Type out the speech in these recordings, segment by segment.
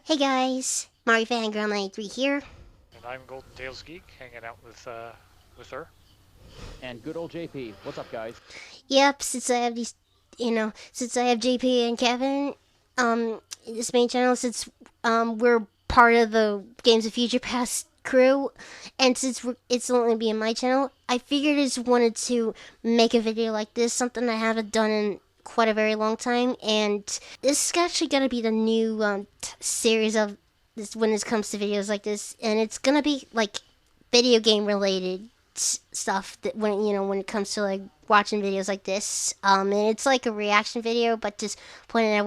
Hey guys, Mario Fangirl 93 here. And I'm Golden Tails Geek, hanging out with her. And good old JP. What's up, guys? Yep, since I have since I have JP and Kevin, this main channel, since we're part of the Games of Future Past crew, and since it's only being my channel, I figured I just wanted to make a video like this, something I haven't done in quite a very long time, and this is actually gonna be the new series of this when it comes to videos like this, and it's gonna be like video game related stuff that when it comes to like watching videos like this. And it's like a reaction video, but just pointing out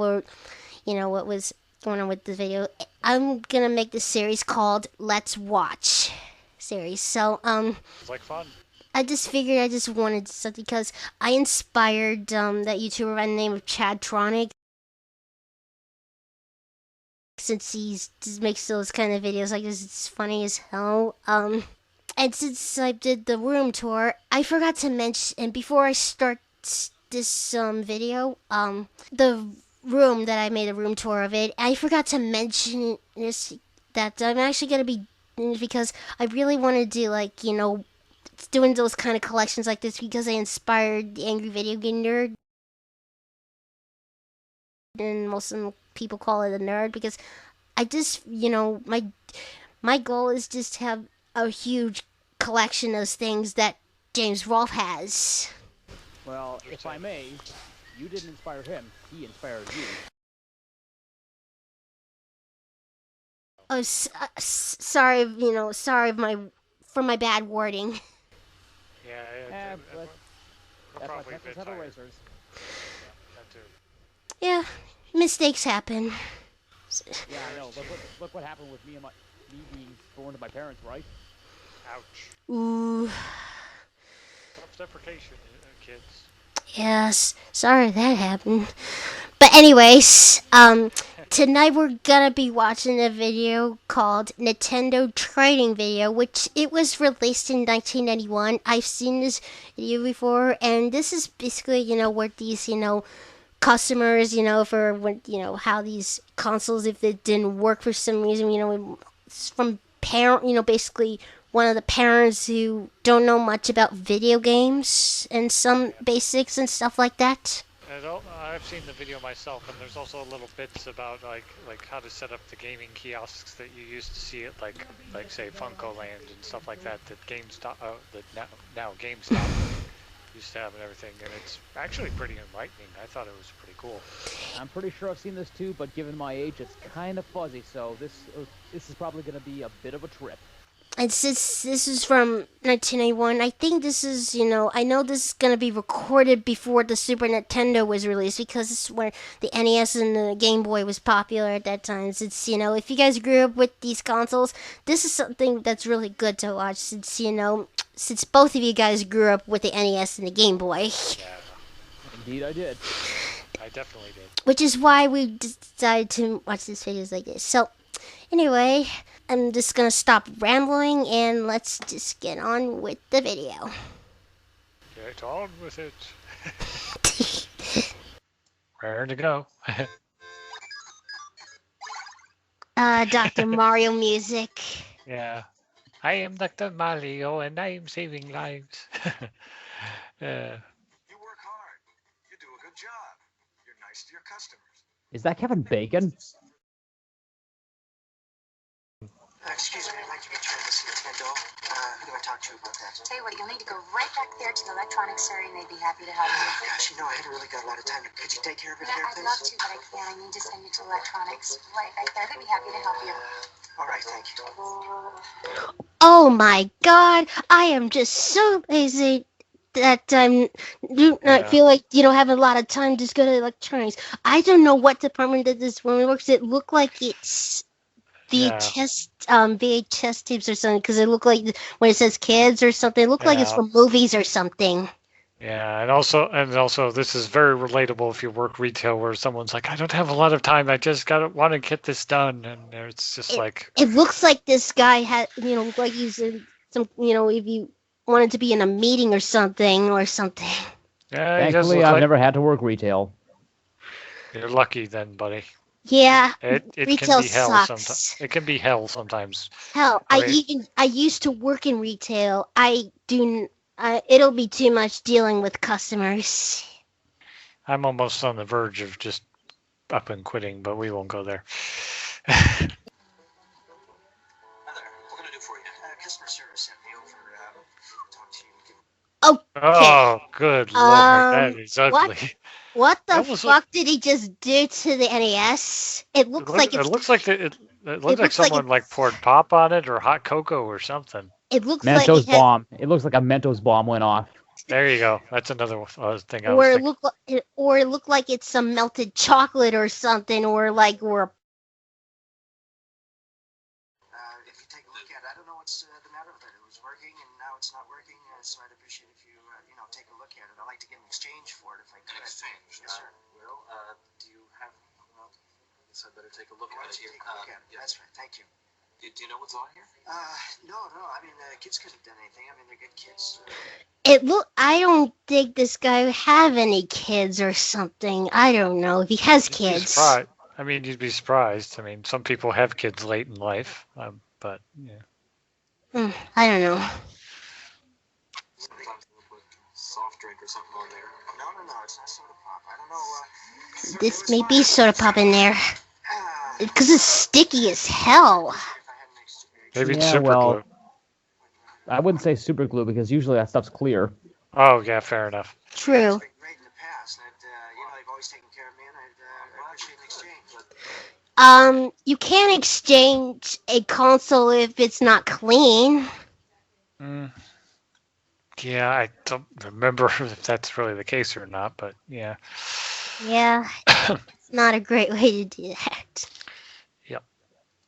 what was going on with the video. I'm gonna make this series called Let's Watch series. So It's like fun. I just figured I just wanted something because I inspired that YouTuber by the name of Chad Tronic, since just makes those kind of videos like this. It's funny as hell. And since I did the room tour, I forgot to mention. And before I start this video, the room that I made a room tour of it, I forgot to mention this that I'm actually gonna be because I really want to do like doing those kind of collections like this because I inspired the Angry Video Game Nerd, and most of them people call it a nerd because I just my goal is just to have a huge collection of things that James Rolfe has. Well, if I may, you didn't inspire him. He inspired you. Oh, sorry, sorry for my bad wording. Yeah, But we're that's why probably a bit pencils have tired. erasers. Yeah, that too. Yeah, mistakes happen. Yeah, I know. Look what happened with me being born to my parents, right? Ouch. Ooh, Self-deprecation, kids. yes, sorry that happened. But anyways, tonight we're gonna be watching a video called Nintendo Trading Video, which it was released in 1991. I've seen this video before, and this is basically, where these, customers, for when, how these consoles, if it didn't work for some reason, it's from parent, basically one of the parents who don't know much about video games and some Yeah. basics and stuff like that. I've seen the video myself, and there's also little bits about like how to set up the gaming kiosks that you used to see at like say Funko Land and stuff like that GameStop that now GameStop used to have and everything, and it's actually pretty enlightening. I thought it was pretty cool. I'm pretty sure I've seen this too, but given my age, it's kind of fuzzy. So this is probably going to be a bit of a trip. And since this is from 1991, I think this is, I know this is going to be recorded before the Super Nintendo was released because this is where the NES and the Game Boy was popular at that time. Since, if you guys grew up with these consoles, this is something that's really good to watch since both of you guys grew up with the NES and the Game Boy. Yeah, Indeed, I did. I definitely did. Which is why we decided to watch these videos like this. So, anyway, I'm just gonna stop rambling and let's just get on with the video. Get on with it. Where to go? Dr. Mario music. Yeah. I am Dr. Mario and I am saving lives. You work hard. You do a good job. You're nice to your customers. Is that Kevin Bacon? Excuse me, I'd like to return this Nintendo. Who do I talk to about that? Tell you what, you'll need to go right back there to the electronics area and they'd be happy to help you. Oh, gosh, I haven't really got a lot of time. Could you take care of it here, I'd please? love to, but I can't. I need to send you to electronics right back there. They'd be happy to help you. All right, thank you. Oh my god, I am just so lazy that do not feel like have a lot of time. Just go to electronics. I don't know what department that this woman works. It looked like it's VHS tapes or something because it looked like when it says kids or something, it looked like it's from movies or something. Yeah, and also this is very relatable if you work retail where someone's like, I don't have a lot of time, I just want to get this done, and it's just it looks like this guy had like he's in some if you wanted to be in a meeting or something. Yeah, Thankfully, I've never had to work retail. You're lucky then, buddy. Yeah, It can retail be hell sometimes. sucks. It can be hell sometimes. Hell, I mean, I used to work in retail. It'll be too much dealing with customers. I'm almost on the verge of just up and quitting, but we won't go there. Hi there. What can I do for you? Customer service sent me over to talk to you. Okay. Oh, good lord, that is What? ugly. What It the almost look, fuck did he just do to the NES? It it, looks look, like it it's. looks like it looks like looks like someone like poured pop on it or hot cocoa or something. It looks like Mentos it has, bomb. It looks like a Mentos bomb went off. There you go. That's another thing I was thinking. or it looked like it's some melted chocolate or something, or If you take a look at it, I don't know what's the matter with it. It was working, and now it's not working. So I'd appreciate if you, take a look at it. I'd like to get an exchange for it if I could. An exchange? Yes, sir. Do you have? Well, I guess I'd better take a look at it here. Take a look at it. That's right. Thank you. Do you know what's on here? No. I mean, kids couldn't have done anything. I mean, they're good kids. I don't think this guy have any kids or something. I don't know if he has You'd be kids. surprised. I mean, you'd be surprised. I mean, some people have kids late in life, but yeah. I don't know. Soft drink or something on there. No, it's not soda pop. I don't know. This may be soda pop in there because it's sticky as hell. Maybe it's Yeah, super well- glue. I wouldn't say super glue because usually that stuff's clear. Oh yeah, fair enough. True. Great in the past, and they've always taken care of me, and I'd appreciate an exchange. You can't exchange a console if it's not clean. Yeah, I don't remember if that's really the case or not, but yeah. Yeah, it's not a great way to do that. Yep.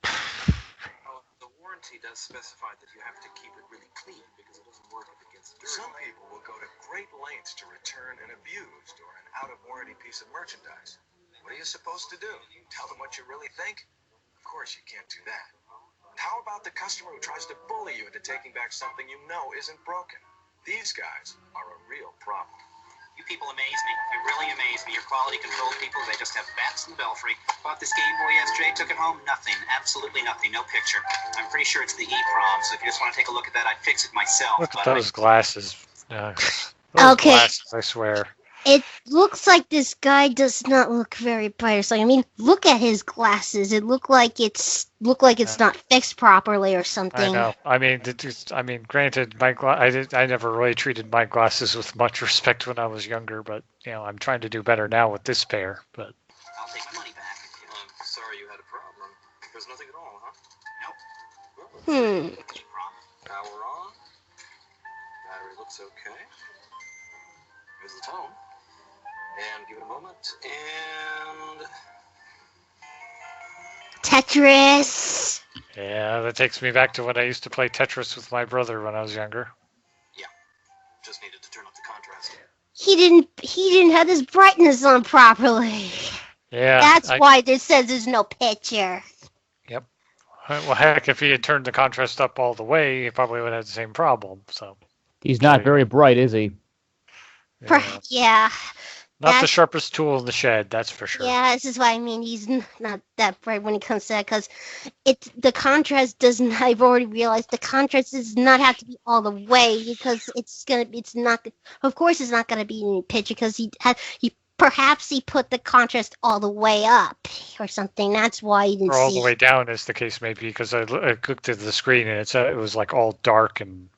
The warranty does specify that you have to keep it really clean because it doesn't work if it gets dirty. Some people will go to great lengths to return an abused or an out-of-warranty piece of merchandise. What are you supposed to do? Tell them what you really think? Of course you can't do that. How about the customer who tries to bully you into taking back something you know isn't broken? These guys are a real problem. You people amaze me. You really amaze me. Your quality control people, they just have bats in the belfry. Bought this Game Boy yesterday, took it home, nothing. Absolutely nothing. No picture. I'm pretty sure it's the EEPROM, so if you just want to take a look at that, I'd fix it myself. Look at But those glasses. Those Okay. glasses, I swear. It looks like this guy does not look very bright or something. I mean, look at his glasses. It look like it's not fixed properly or something. I know. I mean, granted, I never really treated my glasses with much respect when I was younger, but I'm trying to do better now with this pair. But I'll take my money back. If you I'm sorry you had a problem. There's nothing at all, huh? Nope. Hmm. EEPROM. Power on. Battery looks okay. Here's the tone. And give it a moment. And Tetris. yeah, that takes me back to when I used to play Tetris with my brother when I was younger. just needed to turn up the contrast. He didn't have his brightness on properly. Yeah. That's why it says there's no picture. Yep. Well, heck, if he had turned the contrast up all the way, he probably would have the same problem. So. He's not very bright, is he? Yeah. Not the That's- sharpest tool in the shed, that's for sure. Yeah, this is why I mean he's not that bright when it comes to that, because the contrast doesn't. I've already realized the contrast does not have to be all the way, because it's not. Of course, it's not gonna be in the picture because perhaps he put the contrast all the way up or something. That's why you didn't Or all see. the way down, as the case may be, because I looked at the screen and it was like all dark and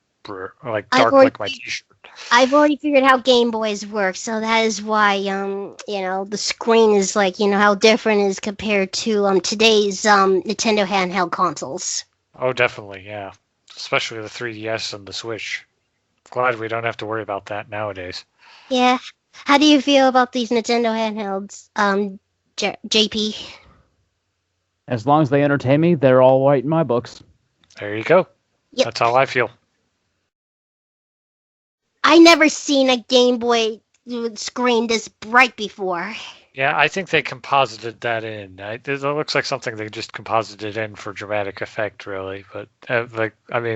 like like my T-shirt. I've already figured out how Game Boys work, so that is why the screen is like how different it is compared to today's Nintendo handheld consoles. Oh, definitely, yeah. Especially the 3DS and the Switch. Glad we don't have to worry about that nowadays. Yeah. How do you feel about these Nintendo handhelds, JP? As long as they entertain me, they're all right in my books. There you go. Yep. That's how I feel. I never seen a Game Boy screen this bright before. Yeah, I think they composited that in. It looks like something they just composited in for dramatic effect, really. But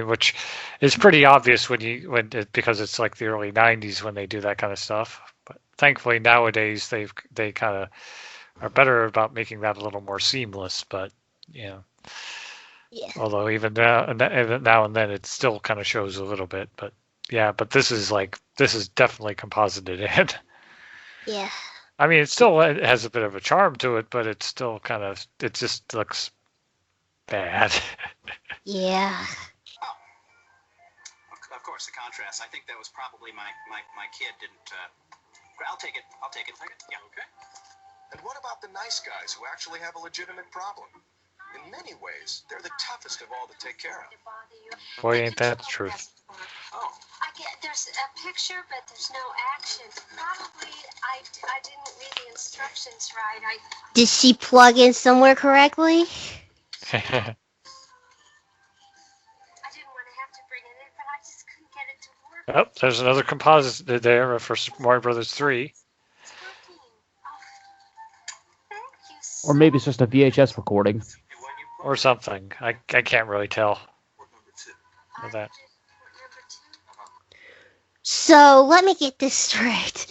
which is pretty obvious because it's like the early '90s when they do that kind of stuff. But thankfully nowadays they kind of are better about making that a little more seamless. But yeah, Yeah. although even now and then it still kind of shows a little bit. But yeah, but this is definitely composited in. Yeah. I mean, it has a bit of a charm to it, but it's still it just looks bad. Yeah. Of course, the contrast. I think that was probably my kid didn't. I'll take it. Yeah. Okay. And what about the nice guys who actually have a legitimate problem? In many ways, they're the toughest of all to take care of. Boy, ain't that the truth. Oh, I get there's a picture, but there's no action. Probably I didn't read the instructions right. Did she plug in somewhere correctly? I didn't want to have to bring it in, but I just couldn't get it to work. Oh, there's another composite there for Super Mario Brothers 3. It's working. Oh, thank you so Or maybe it's just a VHS recording. Or something. I can't really tell what number 2? with that. Number 2. So let me get this straight.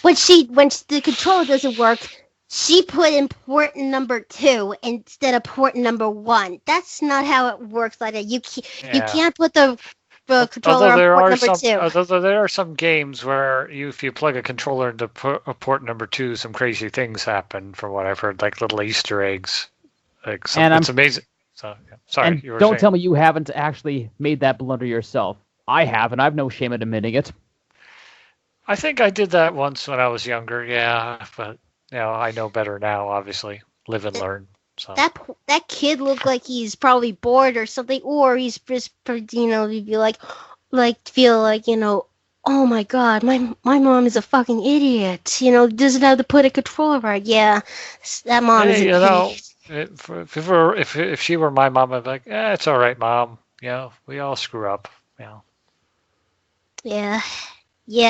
When the controller doesn't work, she put in port number 2 instead of port number 1. That's not how it works like that. You can't put the controller on port number 2. Although there are some games where if you plug a controller into port number 2, some crazy things happen. From what I've heard, like little Easter eggs. It's amazing. So yeah. Sorry, And you were don't saying. tell me you haven't actually made that blunder yourself. I have, and I've no shame in admitting it. I think I did that once when I was younger. Yeah, but I know better now. Obviously, live and learn. So That kid looked like he's probably bored or something, or he's just he'd be like feel like oh my god, my mom is a fucking idiot. Doesn't have to put a controller right. Yeah, that mom is an idiot. If she were my mom, I'd be like, it's all right, mom. We all screw up. Yeah,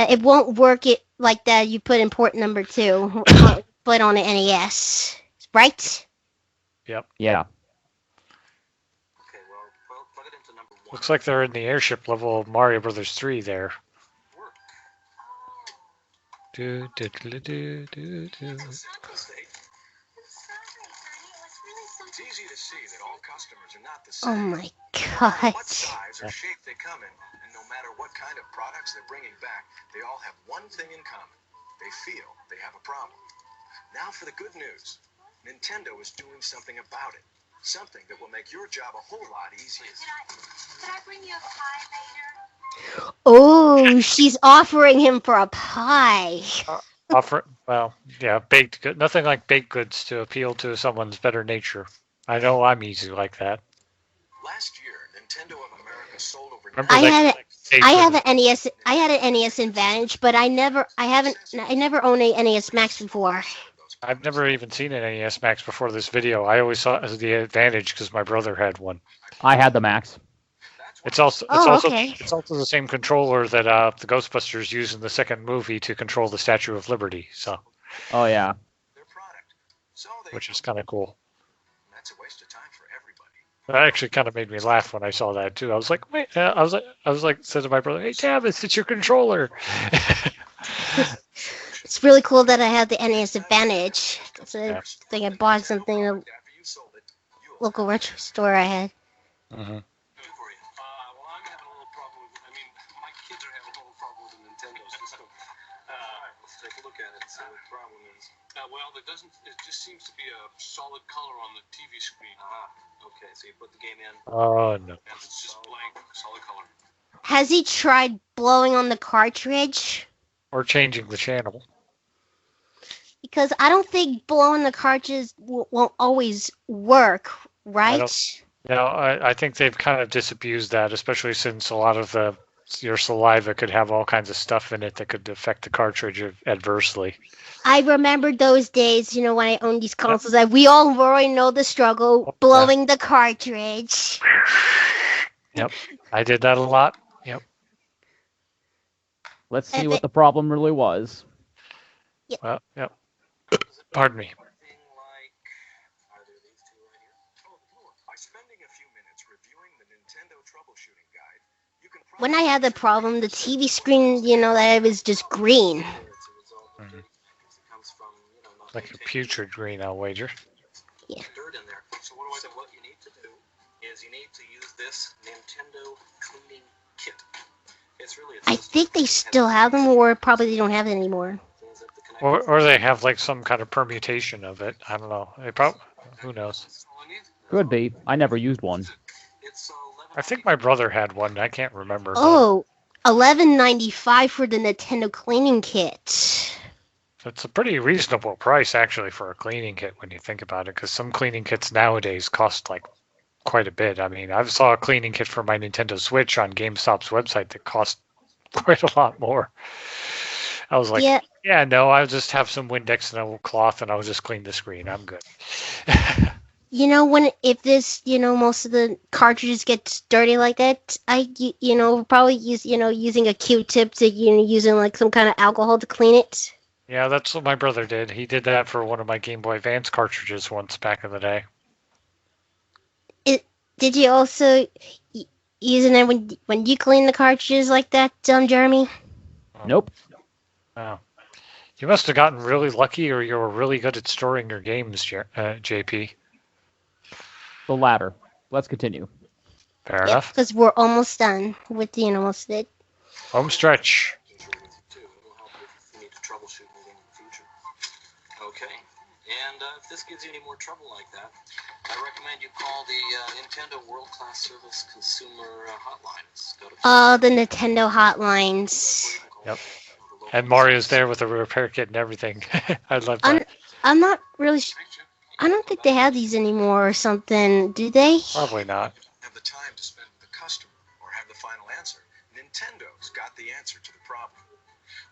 it won't work it like that. You put in port number 2, put on the NES, right? Yep. Yeah. Okay. Well, plug it into number 1. Looks like they're in the airship level of Mario Brothers 3 there. Work. Do, do, do, do, do, do. It's easy to see that all customers are not the Oh same. my god. What size or shape they come in, and no matter what kind of products they're bringing back, they all have one thing in common. They feel they have a problem. Now for the good news. Nintendo is doing something about it. Something that will make your job a whole lot easier. Could I bring you a pie later? Oh, she's offering him for a pie. Baked good. Nothing like baked goods to appeal to someone's better nature. I know I'm easy like that. Last year, Nintendo of America sold over Remember I that- had an NES. I had an NES Advantage, but I never owned a NES Max before. I've never even seen an NES Max before this video. I always saw it as the Advantage because my brother had one. I had the Max. It's also okay. it's also the same controller that the Ghostbusters use in the second movie to control the Statue of Liberty. So, Oh, yeah. their product. So they which is kind of cool. that's a waste of time for everybody. That actually kind of made me laugh when I saw that too. I was like, wait, I was like, said to my brother, "Hey, Tavis, it's your controller." It's really cool that I have the NES Advantage. It's a Yeah. thing I bought something in a After you sold it, you local retro store I had. Mhm. for you. Well, I'm having a little problem with. I mean, my kids are having a little problem with the Nintendo system. Let's take a look at it and see what the problem is. Well, it doesn't. It just seems to be a solid color on the TV screen, Okay, so you put the game in. Oh no. and it's just blank, solid color. Has he tried blowing on the cartridge? Or changing the channel. Because I don't think blowing the cartridge won't always work, right? No, I think they've kind of disabused that, especially since a lot of your saliva could have all kinds of stuff in it that could affect the cartridge adversely. I remember those days, when I owned these consoles. We all already know the struggle, blowing the cartridge. Yep, I did that a lot. Yep. Let's see what the problem really was. Well, yep. Pardon me. Thing like either of these two right here. Oh, look, by spending a few minutes reviewing the Nintendo troubleshooting guide, you can When I had the problem, the TV screen, that it was just green. It's a result of Mhm. it comes from, not Like a putrid green, I'll wager. Dirt in there. So what you need to do is you need to use this Nintendo cleaning kit. It's really I think they still have them, or probably they don't have it anymore. Or they have like some kind of permutation of it. I don't know. They probably, who knows? Could be. I never used one. I think my brother had one. I can't remember. Oh, $11.95 for the Nintendo cleaning kit. It's a pretty reasonable price actually for a cleaning kit when you think about it, because some cleaning kits nowadays cost like quite a bit. I mean, I saw a cleaning kit for my Nintendo Switch on GameStop's website that cost quite a lot more. I was like, yeah, no, I'll just have some Windex and a cloth and I'll just clean the screen. I'm good. You know, if this, most of the cartridges get dirty like that, probably use, using a Q-tip to, using like some kind of alcohol to clean it. Yeah, that's what my brother did. He did that for one of my Game Boy Advance cartridges once back in the day. Did you also using it when you clean the cartridges like that, Jeremy? Nope. Wow. You must have gotten really lucky, or you were really good at storing your games, JP. The latter. Let's continue. Fair enough. Because we're almost done with, most of it. Home stretch. Okay, and if this gives you any more trouble like that, I recommend you call the Nintendo World Class Service Consumer Hotline. The Nintendo hotlines. Yep. And Mario's there with a repair kit and everything. I love that. I'm not really I don't think they have these anymore or something. Do they? Probably not. Have the time to spend with the customer or have the final answer. Nintendo's got the answer to the problem.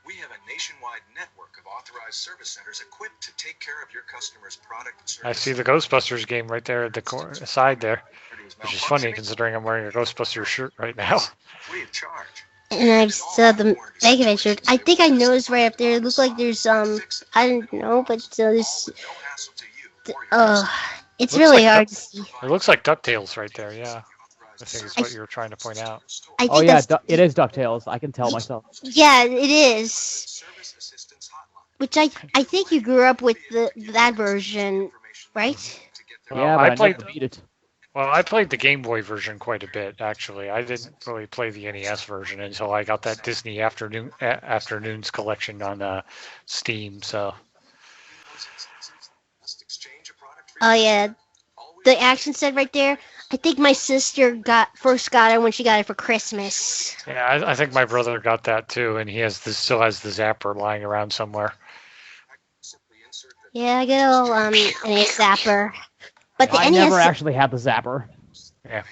We have a nationwide network of authorized service centers equipped to take care of your customers' product and service. I see the Ghostbusters game right there at the side there, which is funny considering I'm wearing a Ghostbusters shirt right now. Free of charge. And I saw the Mega Man shirt. I think I noticed right up there. It looks like there's I don't know, but there's it's really hard to see. It looks like DuckTales right there. Yeah, I think is what you were trying to point out. Oh yeah, it is DuckTales. I can tell myself. Yeah, it is. Which I think you grew up with that version, right? Well, Yeah, but I never beat it. Well, I played the Game Boy version quite a bit, actually. I didn't really play the NES version until I got that Disney Afternoons collection on Steam. So. Oh yeah, the action set right there. I think my sister first got it when she got it for Christmas. Yeah, I think my brother got that too, and he still has the Zapper lying around somewhere. Yeah, I got a NES Zapper. But the I NES never actually had the Zapper. Yeah.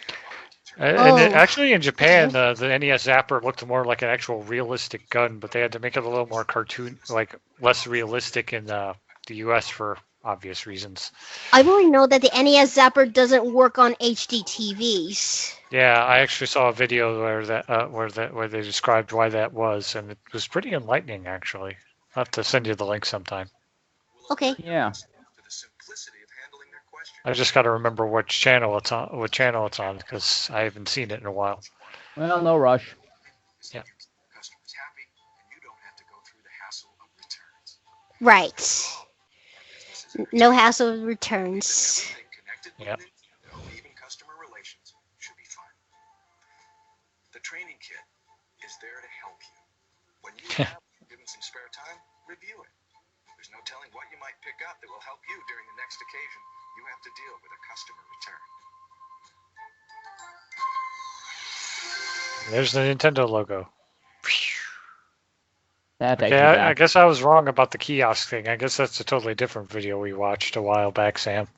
And actually in Japan, the NES Zapper looked more like an actual realistic gun, but they had to make it a little more cartoon, like less realistic in the US for obvious reasons. I really know that the NES Zapper doesn't work on HD TVs. Yeah, I actually saw a video where they described why that was, and it was pretty enlightening, actually. I'll have to send you the link sometime. Okay. Yeah. I just got to remember what channel it's on, because I haven't seen it in a while. Well, no rush. Yeah. Right. No hassle with returns. Yep. Even customer relations should be fine. The training kit is there to help you. When you have given some spare time, review it. There's no telling what you might pick up that will help you during the next occasion you have to deal with a customer return. There's the Nintendo logo. Okay, I guess I was wrong about the kiosk thing. I guess that's a totally different video we watched a while back, Sam.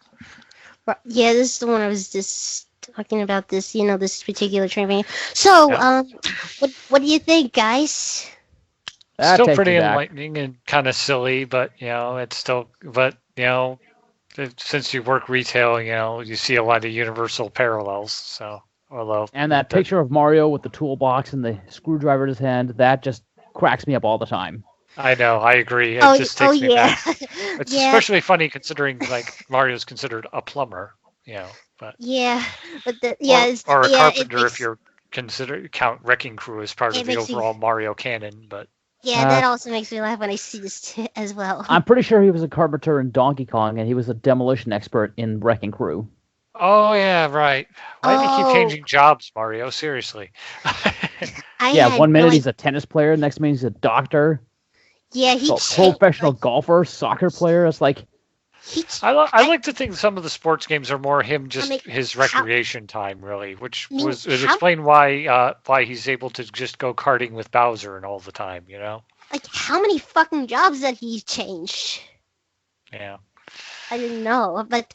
Yeah, this is the one I was just talking about. This, this particular training. So, what do you think, guys? Still pretty enlightening and kind of silly, but it's still. But since you work retail, you see a lot of universal parallels. So, and that picture of Mario with the toolbox and the screwdriver in his hand, that just cracks me up all the time. I know, I agree. It just takes me back. It's especially funny considering like Mario's considered a plumber, but or a carpenter if you're count Wrecking Crew as part of the overall Mario canon, but Yeah, that also makes me laugh when I see this as well. I'm pretty sure he was a carpenter in Donkey Kong, and he was a demolition expert in Wrecking Crew. Oh yeah, right. Why do you keep Oh. changing jobs, Mario? Seriously. I Yeah, had one minute no he's a tennis player, next minute he's a doctor, Yeah, he professional golfer, soccer player. It's like, I like to think some of the sports games are more him just his recreation time, really, which would explain why he's able to just go karting with Bowser and all the time, you know? Like, how many fucking jobs that he's changed? Yeah. I didn't know, but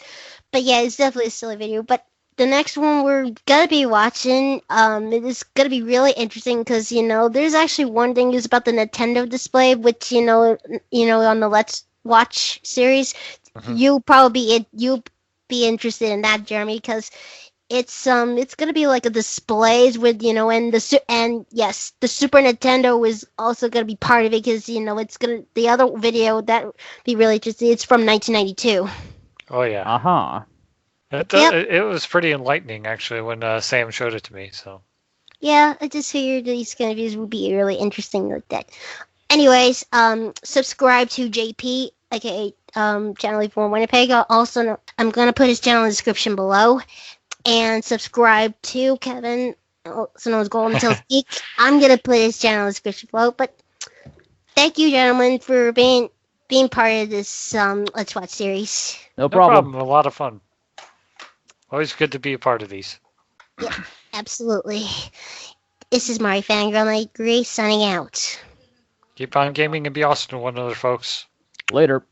yeah, it's definitely a silly video. But the next one we're gonna be watching, it is gonna be really interesting because there's actually one thing is about the Nintendo display, which on the Let's Watch series, you'll be interested in that, Jeremy, because it's gonna be like a displays with and yes, the Super Nintendo is also gonna be part of it because it's gonna the other video that would be really interesting. It's from 1992. Oh yeah. uh-huh. It was pretty enlightening actually when Sam showed it to me. So. Yeah, I just figured these kind of videos would be really interesting like that. Anyways, subscribe to JP, aka Channel 4 Winnipeg. Also, I'm gonna put his channel in the description below. And subscribe to Kevin, also known as Golden Tails Geek. I'm gonna put his channel in the description below. But thank you, gentlemen, for being part of this Let's Watch series. No problem. A lot of fun. Always good to be a part of these. Yeah, absolutely. This is Mari Fangirl Night Grace signing out. Keep on gaming and be awesome to one another, folks. Later.